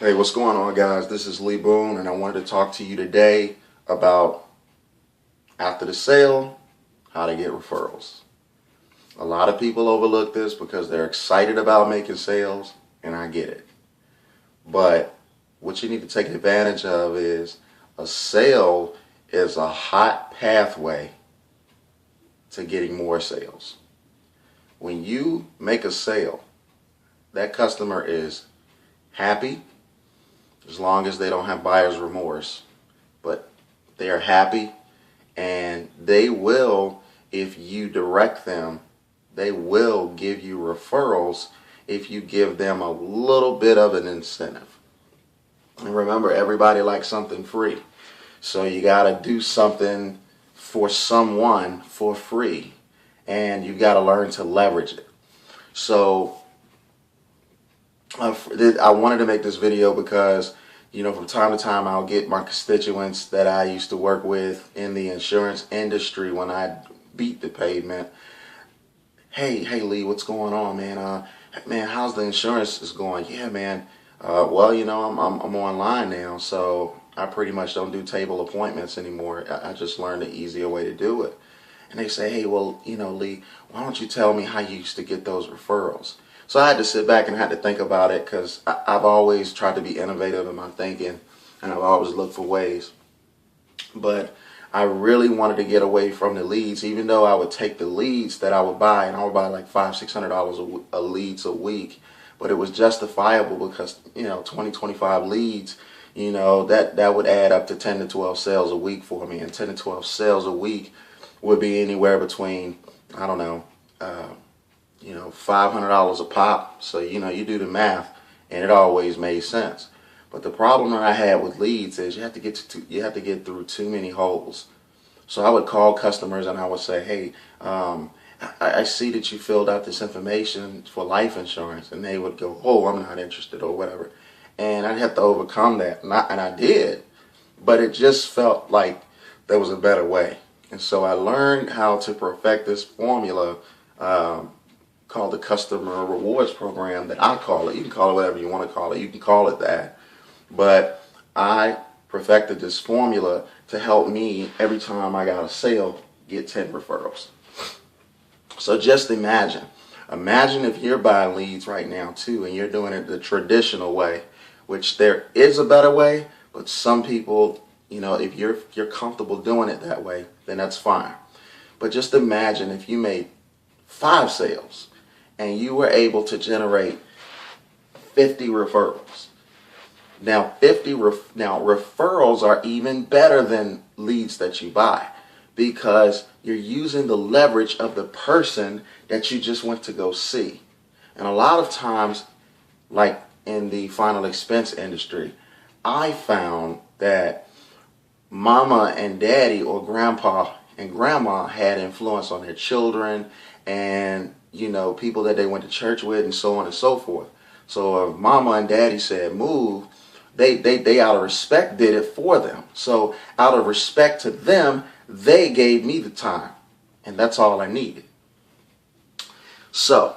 Hey, what's going on, guys? This is Lee Boone, and I wanted to talk to you today about after the sale, how to get referrals. A lot of people overlook this because they're excited about making sales, and I get it. But what you need to take advantage of is a sale is a hot pathway to getting more sales. When you make a sale, that customer is happy, as long as they don't have buyer's remorse. But they are happy, and they will, if you direct them, they will give you referrals if you give them a little bit of an incentive. And remember, everybody likes something free. So you got to do something for someone for free, and you got to learn to leverage it. So I wanted to make this video because, from time to time I'll get my constituents that I used to work with in the insurance industry when I beat the pavement. Hey Lee, what's going on, man? Man, how's the insurance is going? Yeah, man. Well, I'm online now, so I pretty much don't do table appointments anymore. I just learned an easier way to do it. And they say, hey, well, Lee, why don't you tell me how you used to get those referrals? So I had to sit back and had to think about it, because I've always tried to be innovative in my thinking, and I've always looked for ways. But I really wanted to get away from the leads, even though I would take the leads that I would buy, and I would buy like $500-$600 a leads a week. But it was justifiable because, 20-25 leads, that would add up to 10 to 12 sales a week for me. And 10 to 12 sales a week would be anywhere between, I don't know, $500 a pop. So, you do the math, and it always made sense. But the problem that I had with leads is you have to get through too many holes. So I would call customers and I would say, hey, I see that you filled out this information for life insurance, and they would go, oh, I'm not interested, or whatever. And I'd have to overcome that, and I did, but it just felt like there was a better way. And so I learned how to perfect this formula called the Customer Rewards Program, that I call it. You can call it whatever you want to call it. You can call it that. But I perfected this formula to help me, every time I got a sale, get 10 referrals. So just imagine if you're buying leads right now too, and you're doing it the traditional way, which there is a better way, but some people, if you're comfortable doing it that way, then that's fine. But just imagine if you made 5 sales and you were able to generate 50 referrals. Now, referrals are even better than leads that you buy, because you're using the leverage of the person that you just went to go see. And a lot of times, like in the final expense industry, I found that mama and daddy, or grandpa and grandma, had influence on their children, and people that they went to church with, and so on and so forth. So if mama and daddy said move, they out of respect did it for them. So out of respect to them, they gave me the time, and that's all I needed. So,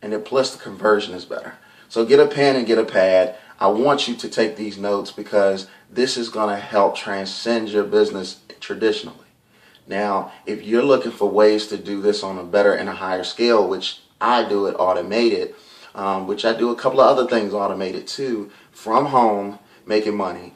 and then plus the conversion is better. So get a pen and get a pad. I want you to take these notes, because this is going to help transcend your business traditionally. Now, if you're looking for ways to do this on a better and a higher scale, which I do it automated, which I do a couple of other things automated too, from home, making money,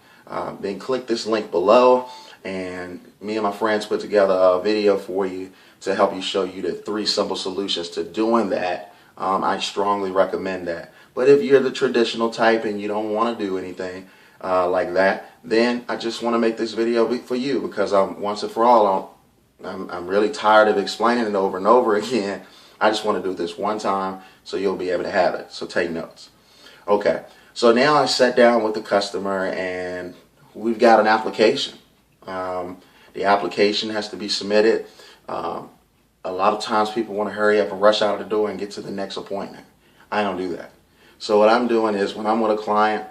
then click this link below, and me and my friends put together a video for you to help you, show you the 3 simple solutions to doing that. I strongly recommend that. But if you're the traditional type and you don't want to do anything like that, then I just want to make this video for you, because once and for all, I'm really tired of explaining it over and over again. I just want to do this one time so you'll be able to have it. So take notes. Okay, so now I sat down with the customer, and we've got an application. The application has to be submitted. A lot of times people want to hurry up and rush out of the door and get to the next appointment. I don't do that. So what I'm doing is, when I'm with a client,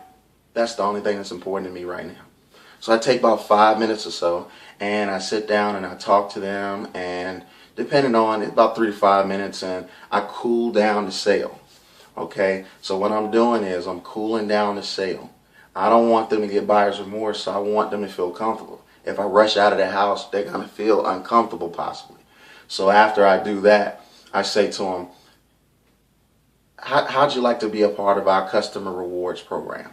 that's the only thing that's important to me right now. So I take about 5 minutes or so, and I sit down and I talk to them, and depending on it, about 3 to 5 minutes, and I cool down the sale. Okay, so what I'm doing is I'm cooling down the sale. I don't want them to get buyer's remorse, so I want them to feel comfortable. If I rush out of the house, they're going to feel uncomfortable possibly. So after I do that, I say to them, how'd you like to be a part of our customer rewards program?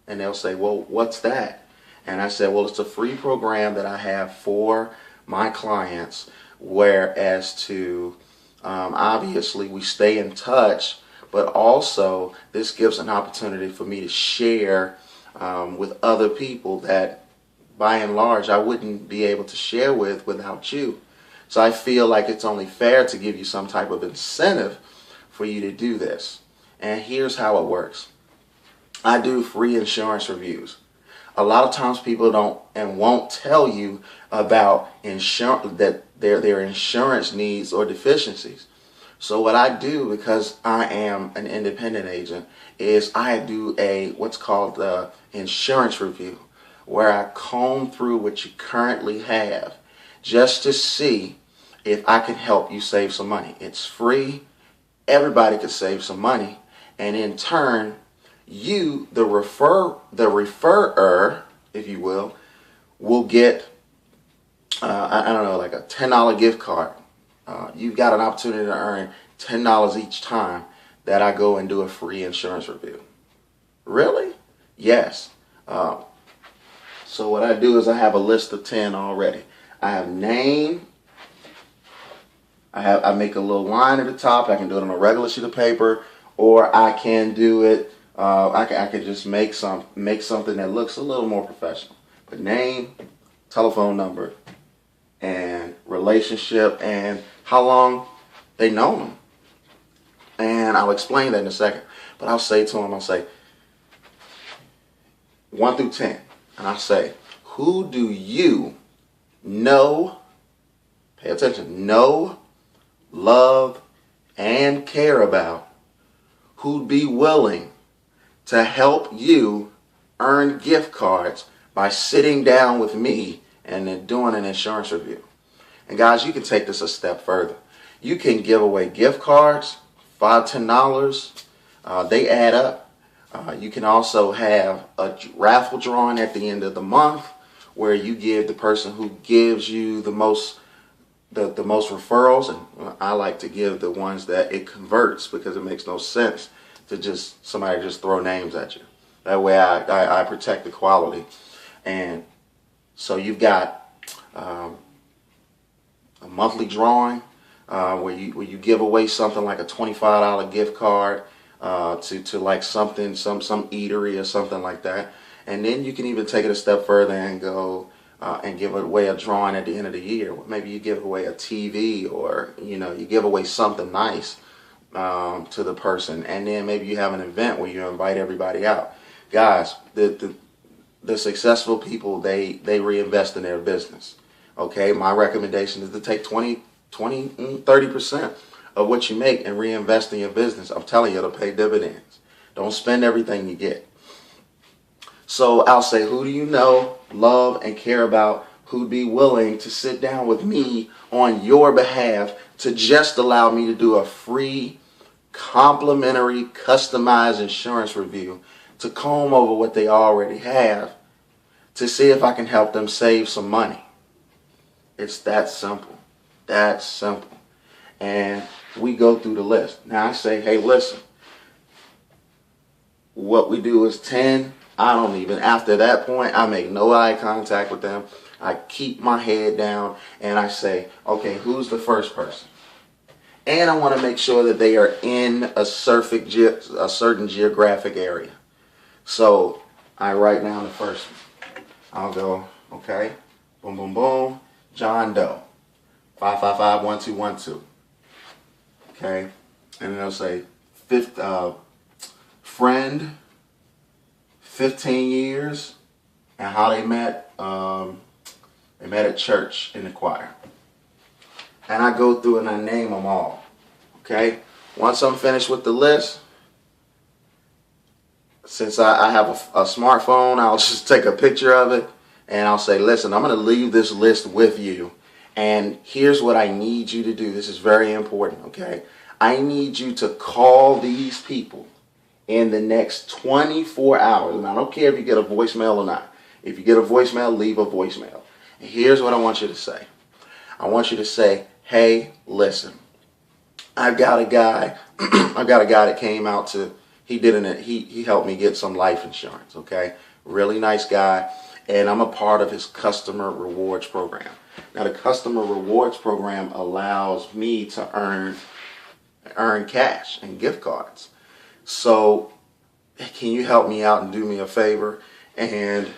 And they'll say, well, what's that? And I said, well, it's a free program that I have for my clients, whereas to obviously we stay in touch, but also this gives an opportunity for me to share with other people that by and large I wouldn't be able to share with without you. So I feel like it's only fair to give you some type of incentive for you to do this. And here's how it works. I do free insurance reviews. A lot of times people don't and won't tell you about insurance, that their insurance needs or deficiencies. So what I do, because I am an independent agent, is I do what's called the insurance review, where I comb through what you currently have just to see if I can help you save some money. It's free. Everybody could save some money, and in turn, you, the referrer, if you will get I don't know, like a $10 gift card. You've got an opportunity to earn $10 each time that I go and do a free insurance review. Really? Yes. So what I do is I have a list of 10 already. I have name. I make a little line at the top. I can do it on a regular sheet of paper, or I can do it. I can just make something that looks a little more professional. But name, telephone number, and relationship, and how long they know them. And I'll explain that in a second. But I'll say to them, I'll say 1 through 10, and I'll say, who do you know? Pay attention. Know, love, and care about, who'd be willing to help you earn gift cards by sitting down with me and then doing an insurance review. And guys, you can take this a step further. You can give away gift cards, $5, $10. They add up. You can also have a raffle drawing at the end of the month where you give the person who gives you the most referrals, and I like to give the ones that it converts, because it makes no sense to just somebody just throw names at you. That way I protect the quality. And so you've got a monthly drawing where you give away something like a $25 gift card to like something, some eatery or something like that. And then you can even take it a step further and go and give away a drawing at the end of the year. Maybe you give away a TV, or you give away something nice to the person, and then maybe you have an event where you invite everybody out. Guys, the successful people, they reinvest in their business. Okay, my recommendation is to take 30% of what you make and reinvest in your business. I'm telling you, it'll pay dividends. Don't spend everything you get. So I'll say, who do you know, love, and care about, who'd be willing to sit down with me on your behalf to just allow me to do a free, complimentary, customized insurance review to comb over what they already have to see if I can help them save some money. It's that simple. That simple. And we go through the list. Now I say, hey, listen, what we do is 10. After that point, I make no eye contact with them. I keep my head down and I say, okay, who's the first person? And I want to make sure that they are in a certain geographic area. So I write down the first one. I'll go, okay, boom, boom, boom, John Doe, 555-1212. Okay, and then I'll say, friend, 15 years, and how they met. They met at church in the choir. And I go through and I name them all. Okay? Once I'm finished with the list, since I have a smartphone, I'll just take a picture of it and I'll say, listen, I'm going to leave this list with you. And here's what I need you to do. This is very important, okay? I need you to call these people in the next 24 hours. And I don't care if you get a voicemail or not. If you get a voicemail, leave a voicemail. And here's what I want you to say. I want you to say, hey, listen, I've got a guy, I've got a guy that came out to, he helped me get some life insurance, okay? Really nice guy, and I'm a part of his customer rewards program. Now, the customer rewards program allows me to earn cash and gift cards. So, can you help me out and do me a favor and,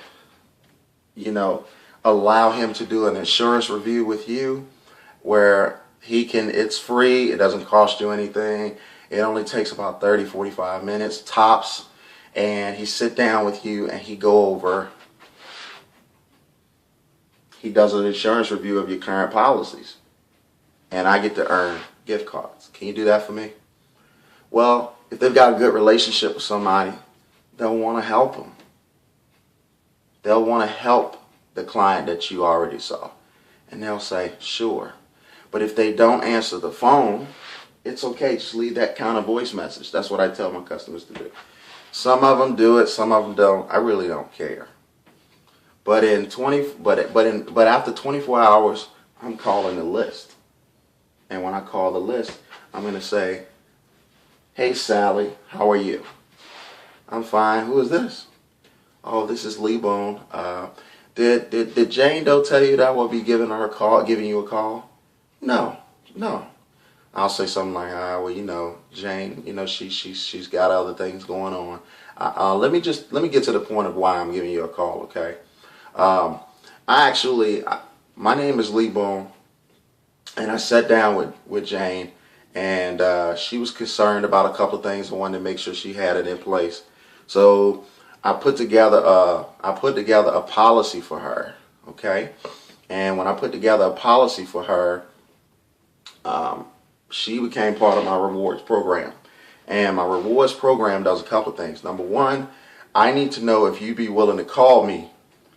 allow him to do an insurance review with you where it's free, it doesn't cost you anything, it only takes about 30-45 minutes tops, and he sit down with you and he does an insurance review of your current policies, and I get to earn gift cards. Can you do that for me? Well, if they've got a good relationship with somebody, they'll want to help them. They'll want to help the client that you already saw, and they'll say, sure. But if they don't answer the phone, it's okay. Just leave that kind of voice message. That's what I tell my customers to do. Some of them do it, some of them don't. I really don't care. But after 24 hours, I'm calling the list. And when I call the list, I'm going to say, hey, Sally, how are you? I'm fine. Who is this? Oh, this is Lee Bone. Did Jane Doe tell you that I will be giving you a call? No. I'll say something like, well, Jane, she's got other things going on. Let me get to the point of why I'm giving you a call, okay? My name is Lee Boone, and I sat down with Jane, and she was concerned about a couple of things. I wanted to make sure she had it in place. So I put together a policy for her, okay? And when I put together a policy for her, she became part of my rewards program. And my rewards program does a couple of things. Number one, I need to know if you'd be willing to call me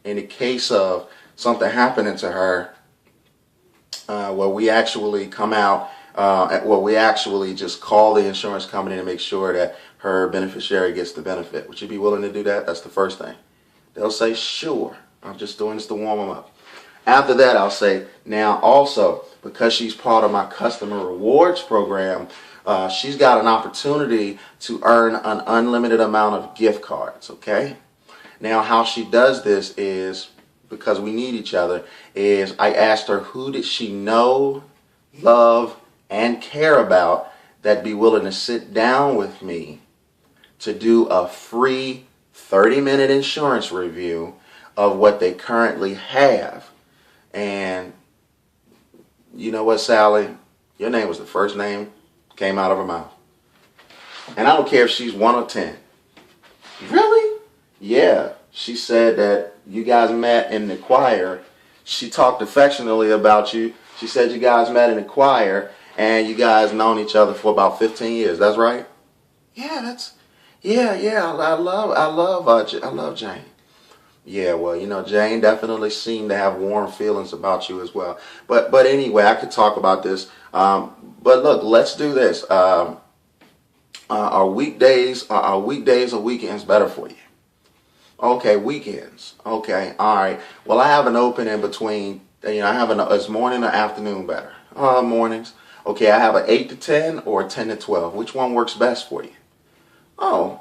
in the case of something happening to her, where we actually come out, where we actually just call the insurance company to make sure that her beneficiary gets the benefit. Would you be willing to do that? That's the first thing. They'll say, sure. I'm just doing this to warm them up. After that, I'll say, now also, because she's part of my customer rewards program, she's got an opportunity to earn an unlimited amount of gift cards, okay? Now, how she does this is, because we need each other, is I asked her who did she know, love, and care about that'd be willing to sit down with me to do a free 30-minute insurance review of what they currently have. And you know what, Sally? Your name was the first name came out of her mouth. And I don't care if she's 1 or 10. Really? Yeah. She said that you guys met in the choir. She talked affectionately about you. She said you guys met in the choir and you guys known each other for about 15 years. That's right? Yeah, I love Jane. Yeah, well, Jane definitely seemed to have warm feelings about you as well. But anyway, I could talk about this. But look, let's do this. Are weekdays or weekends better for you? Okay, weekends. Okay, all right. Well, I have an open in between. Is morning or afternoon better? Mornings. Okay, I have an 8 to 10 or a 10 to 12. Which one works best for you? Oh.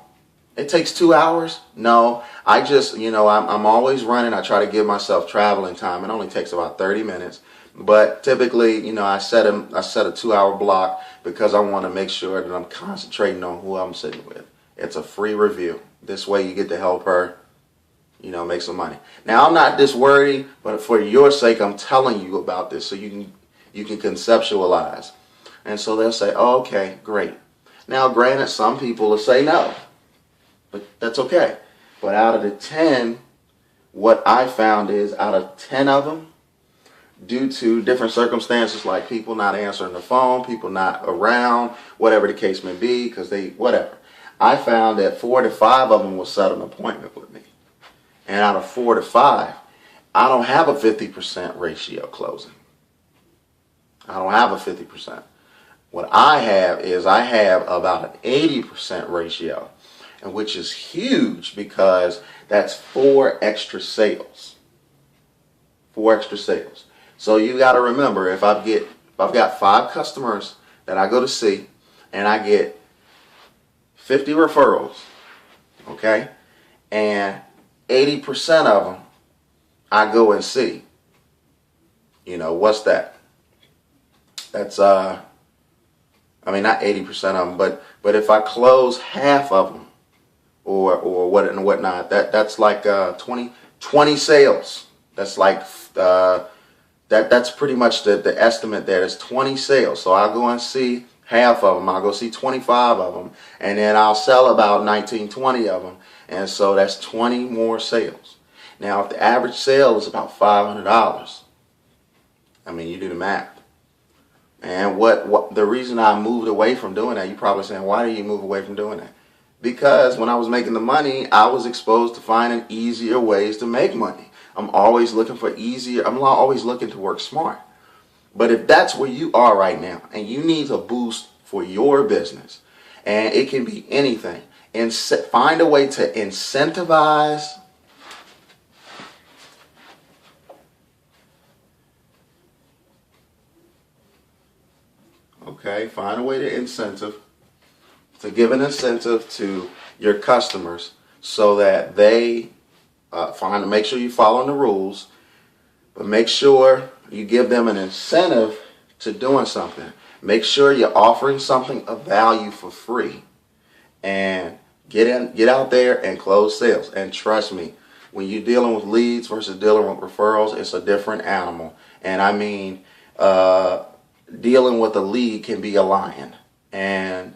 It takes 2 hours? No, I just, I'm always running. I try to give myself traveling time. It only takes about 30 minutes. But typically, I set a 2-hour block because I want to make sure that I'm concentrating on who I'm sitting with. It's a free review. This way you get to help her, make some money. Now, I'm not this wordy, but for your sake, I'm telling you about this so you can conceptualize. And so they'll say, oh, okay, great. Now, granted, some people will say no. But that's okay. But out of the 10, what I found is out of 10 of them, due to different circumstances like people not answering the phone, people not around, whatever the case may be, because whatever. I found that 4 to 5 of them will set an appointment with me. And out of 4 to 5, I don't have a 50% ratio closing. I don't have a 50%. What I have is I have about an 80% ratio, and which is huge because that's 4 extra sales. 4 extra sales. So you got to remember, if I've got 5 customers that I go to see, and I get 50 referrals, okay, and 80% of them I go and see. What's that? That's I mean, not 80% of them, but if I close half of them, or what and whatnot, that's like 20 sales. That's like that's pretty much the estimate there. It's 20 sales. So I'll go and see half of them. I'll go see 25 of them, and then I'll sell about 19, 20 of them, and so that's 20 more sales. Now, if the average sale is about $500, I mean, you do the math. And what the reason I moved away from doing that, you're probably saying, why do you move away from doing that? Because when I was making the money, I was exposed to finding easier ways to make money. I'm always looking for easier, I'm always looking to work smart. But if that's where you are right now, and you need a boost for your business, and it can be anything, and find a way to incentivize find a way to give an incentive to your customers so that they make sure you're following the rules, but make sure you give them an incentive to doing something. Make sure you're offering something of value for free, and get out there and close sales. And trust me, when you're dealing with leads versus dealing with referrals, it's a different animal. And I mean, dealing with a lead can be a lion, and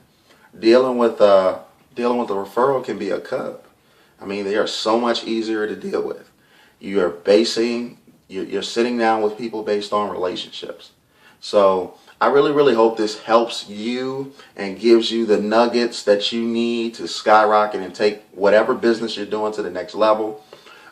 dealing with a referral can be a cub. I mean, they are so much easier to deal with. You're sitting down with people based on relationships. So I really hope this helps you and gives you the nuggets that you need to skyrocket and take whatever business you're doing to the next level.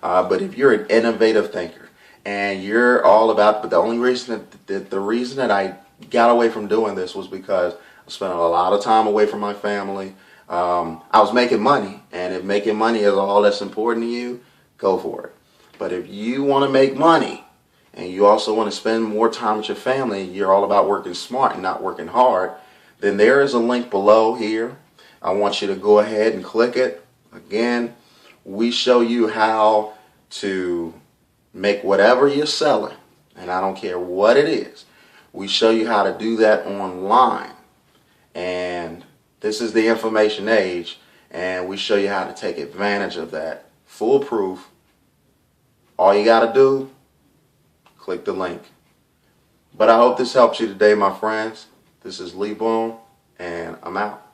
But if you're an innovative thinker and you're all about, but the only reason the reason that I got away from doing this was because I spent a lot of time away from my family. I was making money, and if making money is all that's important to you, go for it. But if you want to make money and you also want to spend more time with your family, you're all about working smart and not working hard, then there is a link below here. I want you to go ahead and click it. Again, we show you how to make whatever you're selling, and I don't care what it is. We show you how to do that online. And this is the information age, and we show you how to take advantage of that. Foolproof. All you got to do, click the link. But I hope this helps you today, my friends. This is Lee Boone, and I'm out.